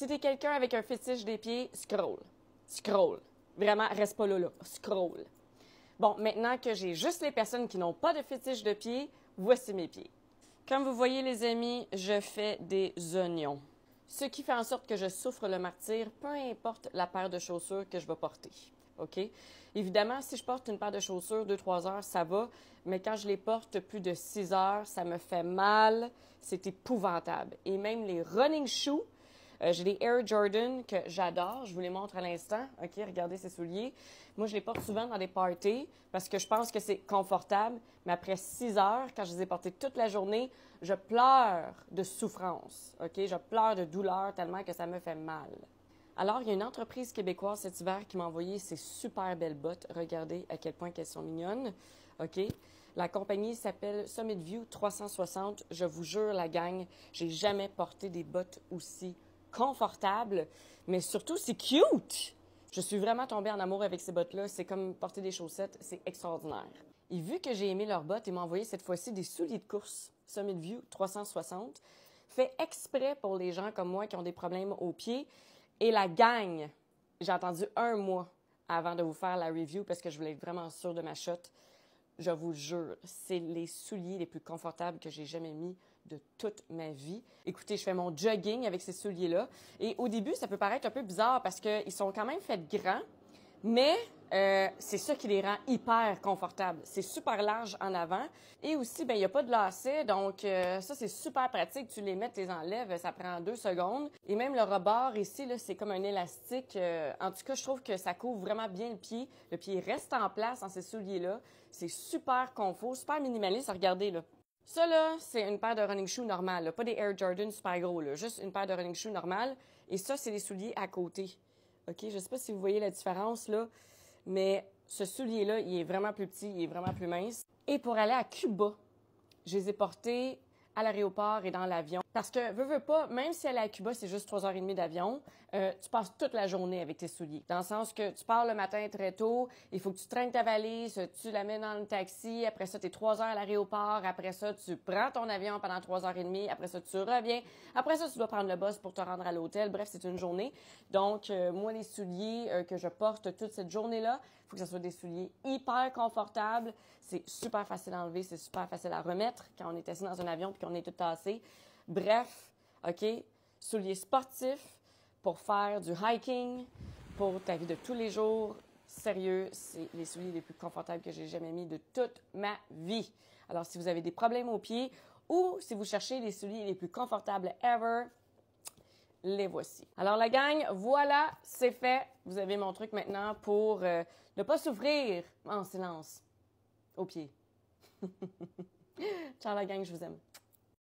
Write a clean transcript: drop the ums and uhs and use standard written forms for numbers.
Si t'es quelqu'un avec un fétiche des pieds, scroll. Scroll. Vraiment, reste pas là. Scroll. Bon, maintenant que j'ai juste les personnes qui n'ont pas de fétiche de pieds, voici mes pieds. Comme vous voyez, les amis, je fais des oignons. Ce qui fait en sorte que je souffre le martyre, peu importe la paire de chaussures que je vais porter. OK? Évidemment, si je porte une paire de chaussures 2-3 heures, ça va, mais quand je les porte plus de 6 heures, ça me fait mal. C'est épouvantable. Et même les running shoes, j'ai des Air Jordan que j'adore. Je vous les montre à l'instant. OK, regardez ces souliers. Moi, je les porte souvent dans des parties parce que je pense que c'est confortable. Mais après 6 heures, quand je les ai portés toute la journée, je pleure de souffrance. OK, je pleure de douleur tellement que ça me fait mal. Alors, il y a une entreprise québécoise cet hiver qui m'a envoyé ces super belles bottes. Regardez à quel point qu'elles sont mignonnes. OK? La compagnie s'appelle Summit View 360. Je vous jure, la gang, j'ai jamais porté des bottes aussi confortables, mais surtout, c'est cute! Je suis vraiment tombée en amour avec ces bottes-là. C'est comme porter des chaussettes. C'est extraordinaire. Et vu que j'ai aimé leurs bottes, ils m'ont envoyé cette fois-ci des souliers de course Summit View 360, fait exprès pour les gens comme moi qui ont des problèmes aux pieds. Et la gang, j'ai attendu 1 mois avant de vous faire la review parce que je voulais être vraiment sûre de ma shot. Je vous le jure, c'est les souliers les plus confortables que j'ai jamais mis de toute ma vie. Écoutez, je fais mon jogging avec ces souliers-là. Et au début, ça peut paraître un peu bizarre parce qu'ils sont quand même faits grands, mais c'est ça qui les rend hyper confortables. C'est super large en avant. Et aussi, ben il n'y a pas de lacets, donc ça, c'est super pratique. Tu les mets, tu les enlèves, ça prend 2 secondes. Et même le rebord ici, là, c'est comme un élastique. En tout cas, je trouve que ça couvre vraiment bien le pied. Le pied reste en place dans ces souliers-là. C'est super confort, super minimaliste. Regardez, là. Ça, là, c'est une paire de running shoes normales, là. Pas des Air Jordan super gros, là. Juste une paire de running shoes normales. Et ça, c'est les souliers à côté. OK? Je ne sais pas si vous voyez la différence, là, mais ce soulier-là, il est vraiment plus petit, il est vraiment plus mince. Et pour aller à Cuba, je les ai portés à l'aéroport et dans l'avion. Parce que, veux pas, même si aller à Cuba, c'est juste 3h30 d'avion, tu passes toute la journée avec tes souliers. Dans le sens que tu pars le matin très tôt, il faut que tu traînes ta valise, tu la mets dans le taxi, après ça, tu es 3 heures à l'aéroport, après ça, tu prends ton avion pendant 3h30, après ça, tu reviens, après ça, tu dois prendre le bus pour te rendre à l'hôtel. Bref, c'est une journée. Donc, moi, les souliers que je porte toute cette journée-là, il faut que ce soit des souliers hyper confortables. C'est super facile à enlever, c'est super facile à remettre quand on est assis dans un avion puis qu'on est tout tassé. Bref, OK, souliers sportifs pour faire du hiking, pour ta vie de tous les jours. Sérieux, c'est les souliers les plus confortables que j'ai jamais mis de toute ma vie. Alors, si vous avez des problèmes aux pieds ou si vous cherchez les souliers les plus confortables ever, les voici. Alors, la gang, voilà, c'est fait. Vous avez mon truc maintenant pour ne pas souffrir en silence aux pieds. Ciao, la gang, je vous aime.